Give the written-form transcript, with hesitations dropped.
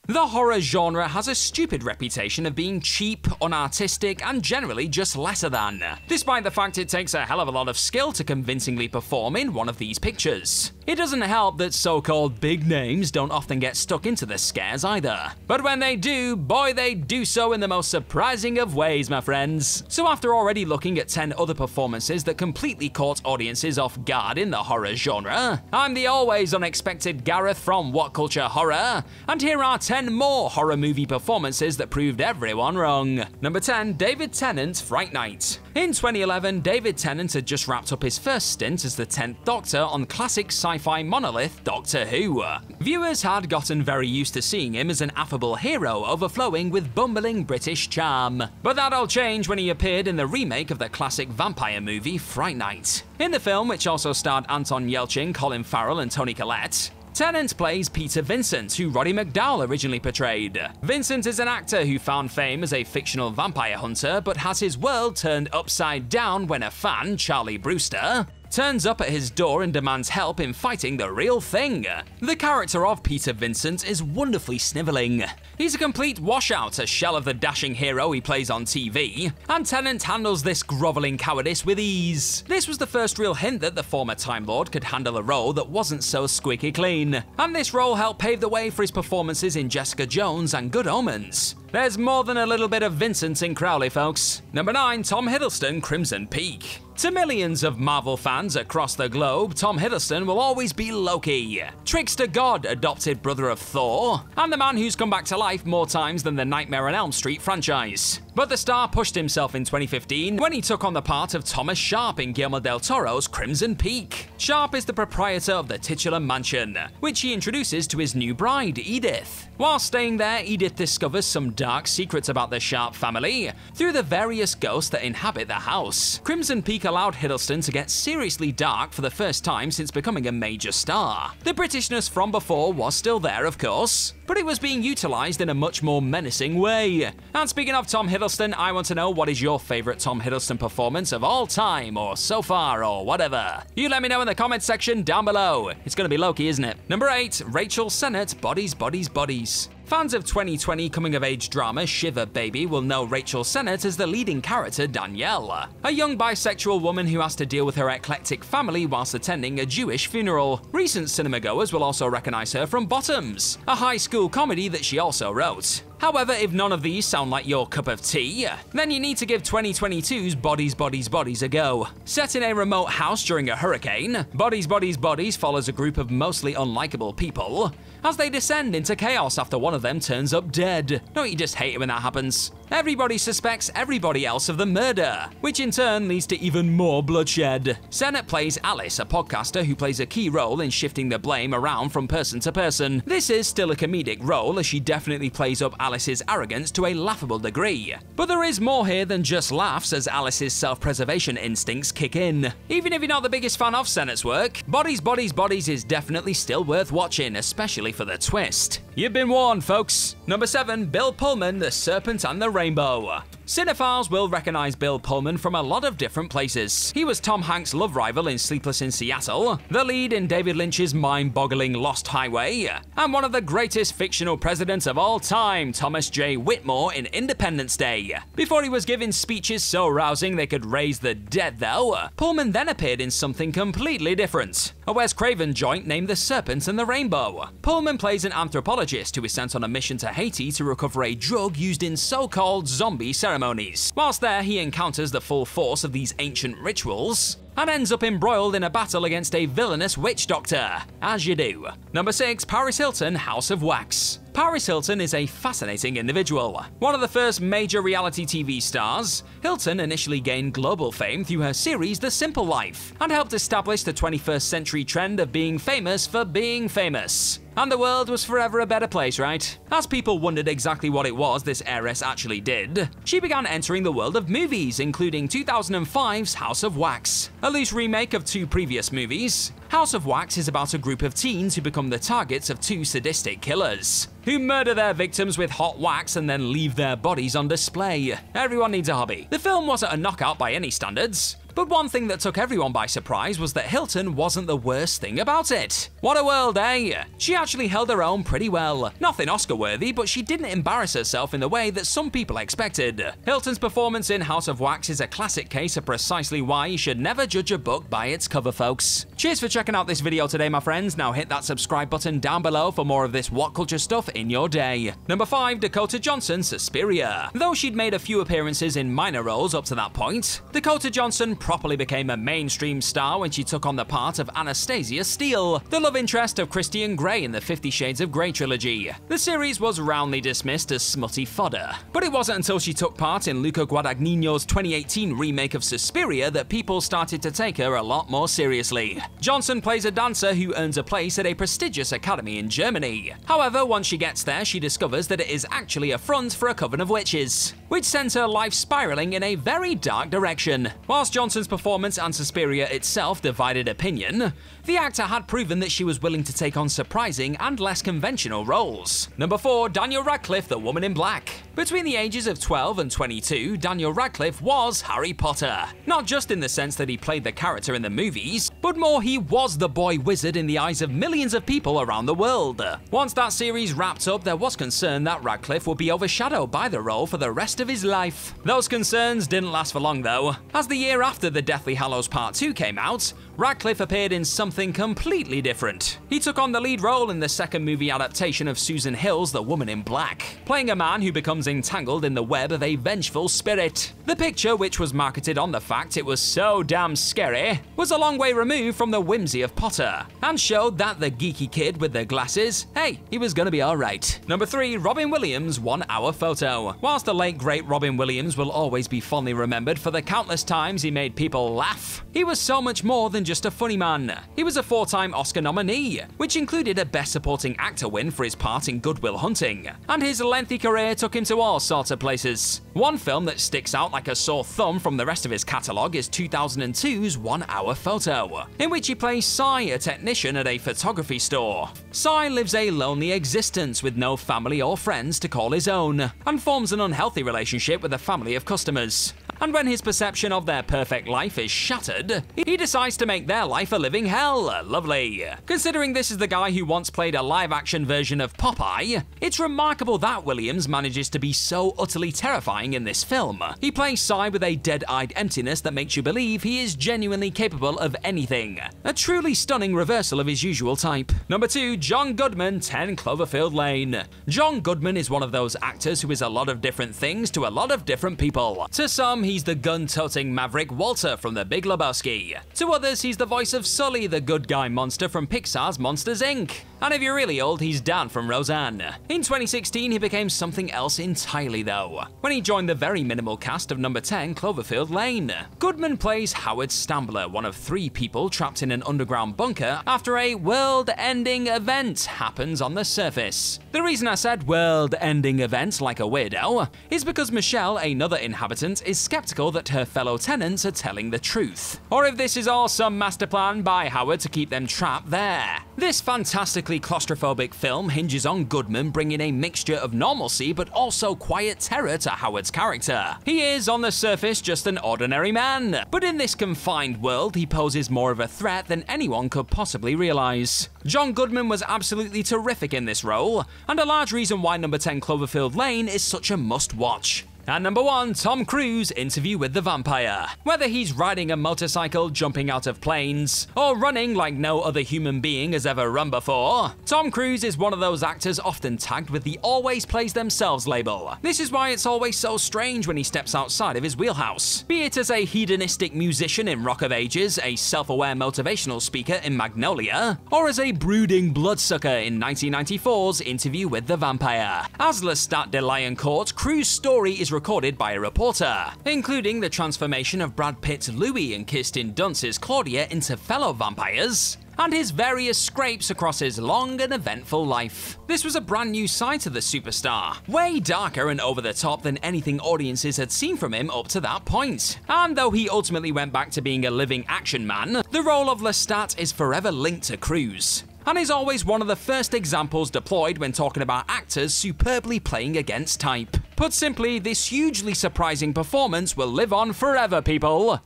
The horror genre has a stupid reputation of being cheap, unartistic, and generally just lesser than, despite the fact it takes a hell of a lot of skill to convincingly perform in one of these pictures. It doesn't help that so-called big names don't often get stuck into the scares either. But when they do, boy they do so in the most surprising of ways, my friends. So after already looking at 10 other performances that completely caught audiences off guard in the horror genre, I'm the always unexpected Gareth from What Culture Horror, and here are 10 more horror movie performances that proved everyone wrong. Number 10, David Tennant's Fright Night. In 2011, David Tennant had just wrapped up his first stint as the 10th Doctor on classic sci-fi monolith Doctor Who. Viewers had gotten very used to seeing him as an affable hero overflowing with bumbling British charm. But that all changed when he appeared in the remake of the classic vampire movie Fright Night. In the film, which also starred Anton Yelchin, Colin Farrell, and Toni Collette, Tennant plays Peter Vincent, who Roddy McDowall originally portrayed. Vincent is an actor who found fame as a fictional vampire hunter, but has his world turned upside down when a fan, Charlie Brewster, turns up at his door and demands help in fighting the real thing. The character of Peter Vincent is wonderfully snivelling. He's a complete washout, a shell of the dashing hero he plays on TV, and Tennant handles this groveling cowardice with ease. This was the first real hint that the former Time Lord could handle a role that wasn't so squeaky clean, and this role helped pave the way for his performances in Jessica Jones and Good Omens. There's more than a little bit of Vincent in Crowley, folks. Number 9, Tom Hiddleston, Crimson Peak. To millions of Marvel fans across the globe, Tom Hiddleston will always be Loki, trickster god, adopted brother of Thor, and the man who's come back to life more times than the Nightmare on Elm Street franchise. But the star pushed himself in 2015 when he took on the part of Thomas Sharp in Guillermo del Toro's Crimson Peak. Sharp is the proprietor of the titular mansion, which he introduces to his new bride, Edith. While staying there, Edith discovers some dark secrets about the Sharp family through the various ghosts that inhabit the house. Crimson Peak allowed Hiddleston to get seriously dark for the first time since becoming a major star. The Britishness from before was still there, of course, but it was being utilized in a much more menacing way. And speaking of Tom Hiddleston, I want to know, what is your favorite Tom Hiddleston performance of all time, or so far, or whatever? You let me know in the comments section down below. It's gonna be Loki, isn't it? Number 8, Rachel Sennett, Bodies, Bodies, Bodies. Fans of 2020 coming-of-age drama Shiver Baby will know Rachel Sennett as the leading character Danielle, a young bisexual woman who has to deal with her eclectic family whilst attending a Jewish funeral. Recent cinemagoers will also recognize her from Bottoms, a high school comedy that she also wrote. However, if none of these sound like your cup of tea, then you need to give 2022's Bodies, Bodies, Bodies a go. Set in a remote house during a hurricane, Bodies, Bodies, Bodies follows a group of mostly unlikable people as they descend into chaos after one of them turns up dead. Don't you just hate it when that happens? Everybody suspects everybody else of the murder, which in turn leads to even more bloodshed. Sennett plays Alice, a podcaster who plays a key role in shifting the blame around from person to person. This is still a comedic role, as she definitely plays up Alice's arrogance to a laughable degree. But there is more here than just laughs, as Alice's self-preservation instincts kick in. Even if you're not the biggest fan of Sennett's work, Bodies, Bodies, Bodies is definitely still worth watching, especially for the twist. You've been warned, folks. Number 7, Bill Pullman, The Serpent and the Rainbow. Cinephiles will recognize Bill Pullman from a lot of different places. He was Tom Hanks' love rival in Sleepless in Seattle, the lead in David Lynch's mind-boggling Lost Highway, and one of the greatest fictional presidents of all time, Thomas J. Whitmore in Independence Day. Before he was given speeches so rousing they could raise the dead, though, Pullman then appeared in something completely different, a Wes Craven joint named The Serpent and the Rainbow. Pullman plays an anthropologist who is sent on a mission to Haiti to recover a drug used in so-called zombie ceremonies. Whilst there, he encounters the full force of these ancient rituals and ends up embroiled in a battle against a villainous witch doctor, as you do. Number 6, Paris Hilton, House of Wax. Paris Hilton is a fascinating individual. One of the first major reality TV stars, Hilton initially gained global fame through her series The Simple Life, and helped establish the 21st century trend of being famous for being famous. And the world was forever a better place, right? As people wondered exactly what it was this heiress actually did, she began entering the world of movies, including 2005's House of Wax, a loose remake of 2 previous movies. House of Wax is about a group of teens who become the targets of 2 sadistic killers, who murder their victims with hot wax and then leave their bodies on display. Everyone needs a hobby. The film wasn't a knockout by any standards, But one thing that took everyone by surprise was that Hilton wasn't the worst thing about it. What a world, eh? She actually held her own pretty well. Nothing Oscar-worthy, but she didn't embarrass herself in the way that some people expected. Hilton's performance in House of Wax is a classic case of precisely why you should never judge a book by its cover, folks. Cheers for checking out this video today, my friends. Now hit that subscribe button down below for more of this what culture stuff in your day. Number 5, Dakota Johnson, Suspiria. Though she'd made a few appearances in minor roles up to that point, Dakota Johnson properly became a mainstream star when she took on the part of Anastasia Steele, the love interest of Christian Grey in the 50 Shades of Grey trilogy. The series was roundly dismissed as smutty fodder, but it wasn't until she took part in Luca Guadagnino's 2018 remake of Suspiria that people started to take her a lot more seriously. Johnson plays a dancer who earns a place at a prestigious academy in Germany. However, once she gets there, she discovers that it is actually a front for a coven of witches, which sends her life spiraling in a very dark direction. Whilst Johnson's performance and Suspiria itself divided opinion, the actor had proven that she was willing to take on surprising and less conventional roles. Number 4, Daniel Radcliffe, the Woman in Black. Between the ages of 12 and 22, Daniel Radcliffe was Harry Potter. Not just in the sense that he played the character in the movies, but more he was the boy wizard in the eyes of millions of people around the world. Once that series wrapped up, there was concern that Radcliffe would be overshadowed by the role for the rest of his life. Those concerns didn't last for long though, as the year after the Deathly Hallows Part 2 came out, Radcliffe appeared in something completely different. He took on the lead role in the second movie adaptation of Susan Hill's The Woman in Black, playing a man who becomes entangled in the web of a vengeful spirit. The picture, which was marketed on the fact it was so damn scary, was a long way removed from the whimsy of Potter, and showed that the geeky kid with the glasses, hey, he was gonna be alright. Number 3, Robin Williams, 1 Hour Photo. Whilst the late great Robin Williams will always be fondly remembered for the countless times he made people laugh, he was so much more than just a funny man. He was a 4-time Oscar nominee, which included a Best Supporting Actor win for his part in Good Will Hunting, and his lengthy career took him to all sorts of places. One film that sticks out like a sore thumb from the rest of his catalogue is 2002's 1 Hour Photo, in which he plays Cy, a technician at a photography store. Cy lives a lonely existence with no family or friends to call his own, and forms an unhealthy relationship with a family of customers. And when his perception of their perfect life is shattered, he decides to make their life a living hell. Lovely. Considering this is the guy who once played a live-action version of Popeye, it's remarkable that Williams manages to be so utterly terrifying in this film. He plays Cy with a dead-eyed emptiness that makes you believe he is genuinely capable of anything. A truly stunning reversal of his usual type. Number 2, John Goodman, 10 Cloverfield Lane. John Goodman is one of those actors who is a lot of different things to a lot of different people. To some, he's the gun-toting maverick Walter from The Big Lebowski. To others, he's the voice of Sully, the good guy monster from Pixar's Monsters, Inc. And if you're really old, he's Dan from Roseanne. In 2016, he became something else entirely though, when he joined the very minimal cast of Number 10 Cloverfield Lane. Goodman plays Howard Stambler, one of 3 people trapped in an underground bunker after a world-ending event happens on the surface. The reason I said world-ending event like a weirdo is because Michelle, another inhabitant, is skeptical that her fellow tenants are telling the truth, or if this is all some master plan by Howard to keep them trapped there. This fantastically claustrophobic film hinges on Goodman bringing a mixture of normalcy but also quiet terror to Howard's character. He is, on the surface, just an ordinary man, but in this confined world, he poses more of a threat than anyone could possibly realize. John Goodman was absolutely terrific in this role, and a large reason why Number 10 Cloverfield Lane is such a must-watch. And number 1, Tom Cruise, Interview with the Vampire. Whether he's riding a motorcycle, jumping out of planes, or running like no other human being has ever run before, Tom Cruise is one of those actors often tagged with the always plays themselves label. This is why it's always so strange when he steps outside of his wheelhouse. Be it as a hedonistic musician in Rock of Ages, a self-aware motivational speaker in Magnolia, or as a brooding bloodsucker in 1994's Interview with the Vampire. As Lestat de Lioncourt, Cruise's story is recorded by a reporter, including the transformation of Brad Pitt's Louis and Kirsten Dunst's Claudia into fellow vampires, and his various scrapes across his long and eventful life. This was a brand new side to the superstar, way darker and over the top than anything audiences had seen from him up to that point. And though he ultimately went back to being a living action man, the role of Lestat is forever linked to Cruise, and is always one of the first examples deployed when talking about actors superbly playing against type. Put simply, this hugely surprising performance will live on forever, people.